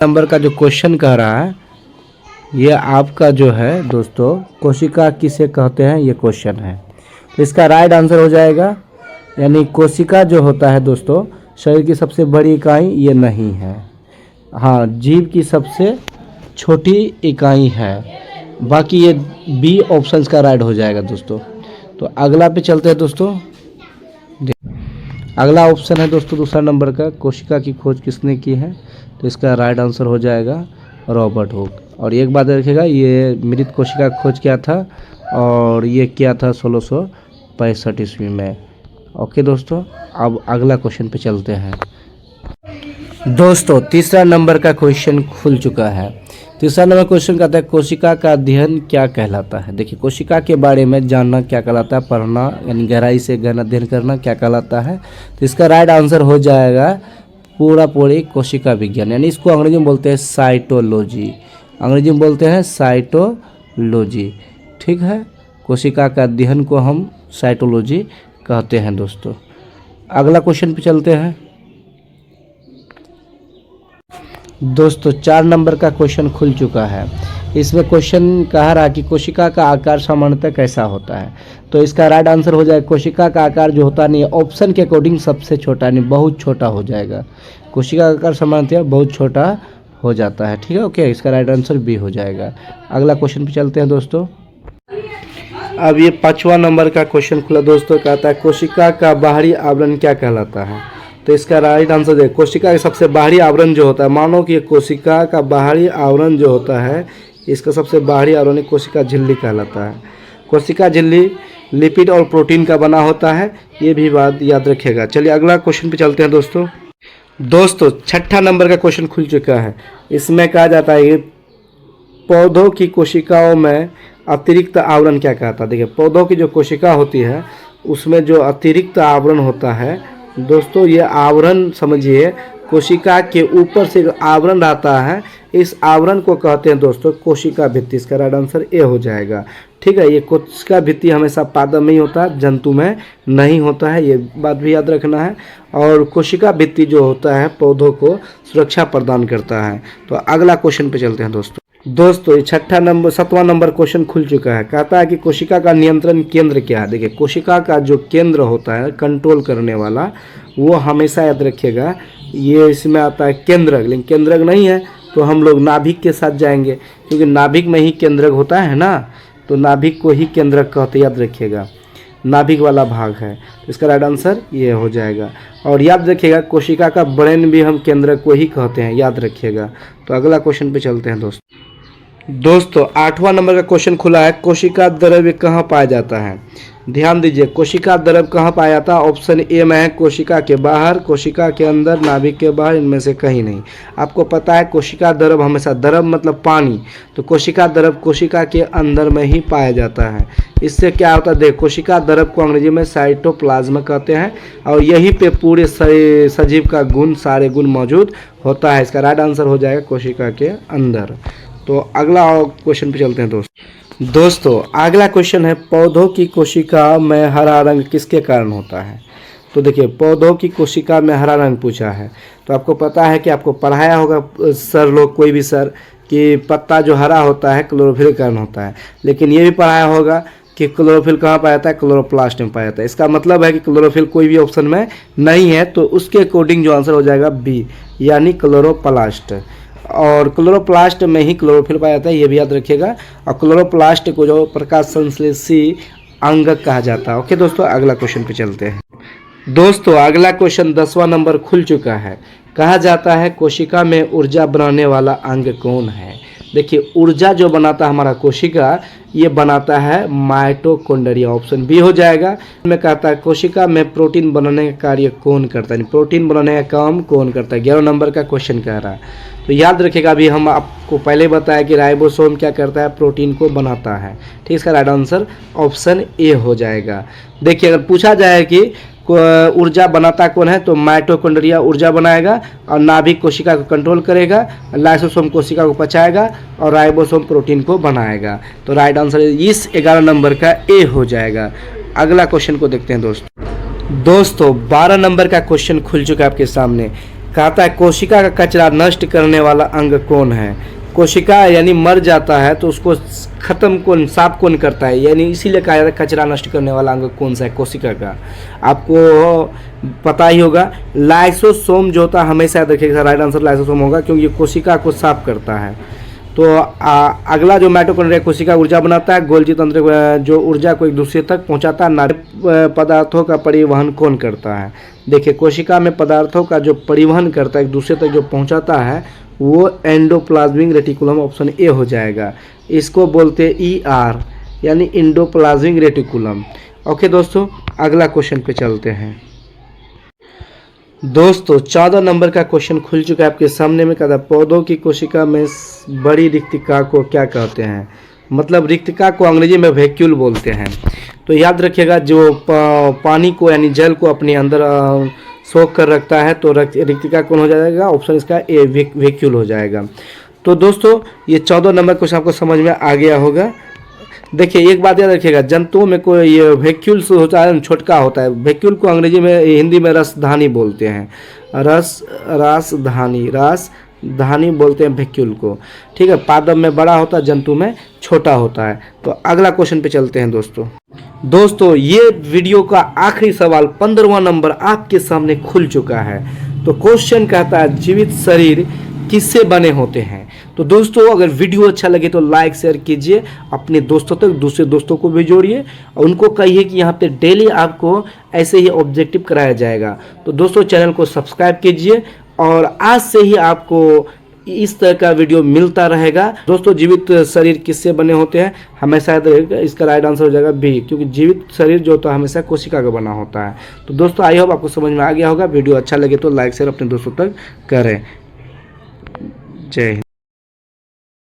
Number का जो question कह रहा है ये आपका जो है दोस्तों कोशिका किसे कहते हैं, ये क्वेश्चन है। तो इसका राइट आंसर हो जाएगा, यानी कोशिका जो होता है दोस्तों शरीर की सबसे बड़ी इकाई ये नहीं है, हाँ जीव की सबसे छोटी इकाई है। बाकी ये बी ऑप्शंस का राइट हो जाएगा दोस्तों। तो अगला पे चलते हैं दोस्तों। अगला ऑप्शन है दोस्तों दूसरा नंबर का, कोशिका की खोज किसने की है, तो इसका राइट आंसर हो जाएगा रॉबर्ट हुक। और एक बात रखिएगा, ये मृत कोशिका का खोज किया था और ये किया था 1665 ईस्वी में। ओके दोस्तों, अब अगला क्वेश्चन पे चलते हैं दोस्तों। तीसरा नंबर का क्वेश्चन खुल चुका है। तीसरा नंबर क्वेश्चन कहता है कोशिका का अध्ययन क्या कहलाता है। देखिए कोशिका के बारे में जानना क्या कहलाता है, पढ़ना यानी गहराई से गहन अध्ययन करना क्या कहलाता है। तो इसका राइट आंसर हो जाएगा पूरी कोशिका विज्ञान, यानी इसको अंग्रेजी में बोलते हैं साइटोलॉजी। अंग्रेजी में बोलते हैं साइटोलॉजी, ठीक है। कोशिका का अध्ययन को हम साइटोलॉजी कहते हैं दोस्तों। अगला क्वेश्चन पे चलते हैं दोस्तों। 4 नंबर का क्वेश्चन खुल चुका है। इसमें क्वेश्चन कह रहा है कि कोशिका का आकार सामान्यतः कैसा होता है। तो इसका राइट आंसर हो जाएगा कोशिका का आकार जो होता नहीं है ऑप्शन के अकॉर्डिंग सबसे छोटा, नहीं बहुत छोटा हो जाएगा। कोशिका का आकार सामान्यतः बहुत छोटा हो जाता है, ठीक है। ओके, इसका राइट आंसर बी हो जाएगा। अगला क्वेश्चन पे चलते हैं दोस्तों। अब ये 5वां नंबर का क्वेश्चन खुला दोस्तों, कहता है कोशिका का बाहरी आवरण क्या कहलाता है। तो इसका राइट आंसर देखिए, कोशिका का सबसे बाहरी आवरण जो होता है, मानो कि कोशिका का बाहरी आवरण जो होता है इसका सबसे बाहरी आवरण कोशिका झिल्ली कहलाता है। कोशिका झिल्ली लिपिड और प्रोटीन का बना होता है, ये भी बात याद रखिएगा। चलिए अगला क्वेश्चन पे चलते हैं दोस्तों। 6ठा नंबर का क्वेश्चन खुल चुका है। इसमें कहा जाता है पौधों की कोशिकाओं में अतिरिक्त आवरण क्या कहता है। देखिए पौधों की जो कोशिका होती है उसमें जो अतिरिक्त आवरण होता है दोस्तों, ये आवरण समझिए कोशिका के ऊपर से जो आवरण रहता है इस आवरण को कहते हैं दोस्तों कोशिका भित्ति। इसका राइट आंसर ए हो जाएगा, ठीक है। ये कोशिका भित्ति हमेशा पादप में ही होता है, जंतु में नहीं होता है, ये बात भी याद रखना है। और कोशिका भित्ति जो होता है पौधों को सुरक्षा प्रदान करता है। तो अगला क्वेश्चन पे चलते हैं दोस्तों। ये 7वां नंबर क्वेश्चन खुल चुका है। कहता है कि कोशिका का नियंत्रण केंद्र क्या है। देखिए कोशिका का जो केंद्र होता है कंट्रोल करने वाला, वो हमेशा याद रखिएगा ये इसमें आता है केंद्रक, लेकिन केंद्रक नहीं है तो हम लोग नाभिक के साथ जाएंगे, क्योंकि नाभिक में ही केंद्रक होता है ना, तो नाभिक को ही केंद्रक कहते, याद रखिएगा नाभिक वाला भाग है। तो इसका राइट आंसर ये हो जाएगा। और याद रखिएगा कोशिका का ब्रेन भी हम केंद्रक को ही कहते हैं, याद रखिएगा। तो अगला क्वेश्चन पे चलते हैं दोस्तों 8वां नंबर का क्वेश्चन खुला है, कोशिका द्रव्य कहाँ पाया जाता है। ध्यान दीजिए, कोशिका द्रव्य कहाँ पाया जाता है। ऑप्शन ए में है कोशिका के बाहर, कोशिका के अंदर, नाभिक के बाहर, इनमें से कहीं नहीं। आपको पता है कोशिका द्रव्य हमेशा, द्रव्य मतलब पानी, तो कोशिका द्रव्य कोशिका के अंदर में ही पाया जाता है। इससे क्या होता है, देख कोशिका द्रव्य को अंग्रेजी में साइटोप्लाज्म कहते हैं और यहीं पे पूरे सजीव का गुण, सारे गुण मौजूद होता है। इसका राइट आंसर हो जाएगा कोशिका के अंदर। तो अगला क्वेश्चन पे चलते हैं दोस्तों। अगला क्वेश्चन है पौधों की कोशिका में हरा रंग किसके कारण होता है। तो देखिए पौधों की कोशिका में हरा रंग पूछा है, तो आपको पता है कि आपको पढ़ाया होगा सर लोग, कोई भी सर, कि पत्ता जो हरा होता है क्लोरोफिल के कारण होता है। लेकिन ये भी पढ़ाया होगा कि क्लोरोफिल कहाँ पाया जाता है, क्लोरोप्लास्ट में पाया जाता है। इसका मतलब है कि क्लोरोफिल कोई भी ऑप्शन में नहीं है, तो उसके अकॉर्डिंग जो आंसर हो जाएगा बी, यानी क्लोरोप्लास्ट। और क्लोरोप्लास्ट में ही क्लोरोफिल पाया जाता है, ये भी याद रखिएगा। और क्लोरोप्लास्ट को जो प्रकाश संश्लेषी अंगक कहा जाता है। ओके दोस्तों, अगला क्वेश्चन पे चलते हैं दोस्तों। अगला क्वेश्चन 10वां नंबर खुल चुका है। कहा जाता है कोशिका में ऊर्जा बनाने वाला अंग कौन है। देखिए ऊर्जा जो बनाता है हमारा कोशिका, ये बनाता है माइटोकॉन्ड्रिया। ऑप्शन बी हो जाएगा। में कहता है कोशिका में प्रोटीन बनाने का कार्य कौन करता है, प्रोटीन बनाने का काम कौन करता है। 11 नंबर का क्वेश्चन कह रहा है। तो याद रखिएगा, अभी हम आपको पहले बताया कि राइबोसोम क्या करता है, प्रोटीन को बनाता है, ठीक। इसका राइट आंसर ऑप्शन ए हो जाएगा। देखिए अगर पूछा जाए कि ऊर्जा बनाता कौन है, तो माइटोकॉन्ड्रिया ऊर्जा बनाएगा और नाभिक कोशिका को कंट्रोल करेगा, लाइसोसोम कोशिका को पचाएगा और राइबोसोम प्रोटीन को बनाएगा। तो राइट आंसर इस 11 नंबर का ए हो जाएगा। अगला क्वेश्चन को देखते हैं दोस्तों। 12 नंबर का क्वेश्चन खुल चुका है आपके सामने। कहता है कोशिका का कचरा नष्ट करने वाला अंग कौन है। कोशिका यानी मर जाता है तो उसको खत्म कौन, साफ कौन करता है, यानी इसीलिए कहा जाता है कचरा नष्ट करने वाला अंग कौन सा है, कोशिका का। आपको पता ही होगा लाइसोसोम जो होता है, हमेशा याद रखिएगा राइट आंसर लाइसोसोम होगा, क्योंकि ये कोशिका को साफ करता है। तो अगला जो माइटोकॉन्ड्रिया कोशिका ऊर्जा बनाता है, गोल्जी तंत्र जो ऊर्जा को एक दूसरे तक पहुंचाता है। नाभिक पदार्थों का परिवहन कौन करता है। देखिए कोशिका में पदार्थों का जो परिवहन करता है, एक दूसरे तक जो पहुंचाता है, वो एंडोप्लाज्मिक रेटिकुलम, ऑप्शन ए हो जाएगा। इसको बोलते हैं ER यानी एंडोप्लाज्मिक रेटिकुलम। ओके दोस्तों, अगला क्वेश्चन पे चलते हैं। दोस्तों 14 नंबर का क्वेश्चन खुल चुका है आपके सामने में। कहता है पौधों की कोशिका में बड़ी रिक्तिका को क्या कहते हैं। मतलब रिक्तिका को अंग्रेजी में वैक्यूल बोलते हैं। तो याद रखिएगा जो पानी को यानी जल को अपने अंदर सोख कर रखता है, तो रिक्तिका कौन हो जाएगा, ऑप्शन इसका ए वैक्यूल हो जाएगा। तो दोस्तों ये 14 नंबर क्वेश्चन आपको समझ में आ गया होगा। देखिए एक बात याद रखिएगा, जंतुओं में कोई ये वैक्यूल होता है, छोटका होता है। वैक्यूल को अंग्रेजी में, हिंदी में रसधानी बोलते हैं। रसधानी बोलते हैं वैक्यूल को। ठीक है, पादप में बड़ा होता है, जंतु में छोटा होता है। तो अगला क्वेश्चन पे चलते हैं दोस्तों ये वीडियो का आखिरी सवाल 15वां नंबर आपके सामने खुल चुका है। तो क्वेश्चन कहता है जीवित शरीर किससे बने होते हैं। तो दोस्तों अगर वीडियो अच्छा लगे तो लाइक शेयर कीजिए, अपने दोस्तों तक, दूसरे दोस्तों को भी जोड़िए और उनको कहिए कि यहाँ पे डेली आपको ऐसे ही ऑब्जेक्टिव कराया जाएगा। तो दोस्तों चैनल को सब्सक्राइब कीजिए और आज से ही आपको इस तरह का वीडियो मिलता रहेगा। दोस्तों जीवित शरीर किससे बने होते हैं, हमेशा इसका राइट आंसर हो जाएगा बी, क्योंकि जीवित शरीर जो होता है हमेशा कोशिका का बना होता है। तो दोस्तों आई होप आपको समझ में आ गया होगा। वीडियो अच्छा लगे तो लाइक शेयर अपने दोस्तों तक करें। जय हिंद।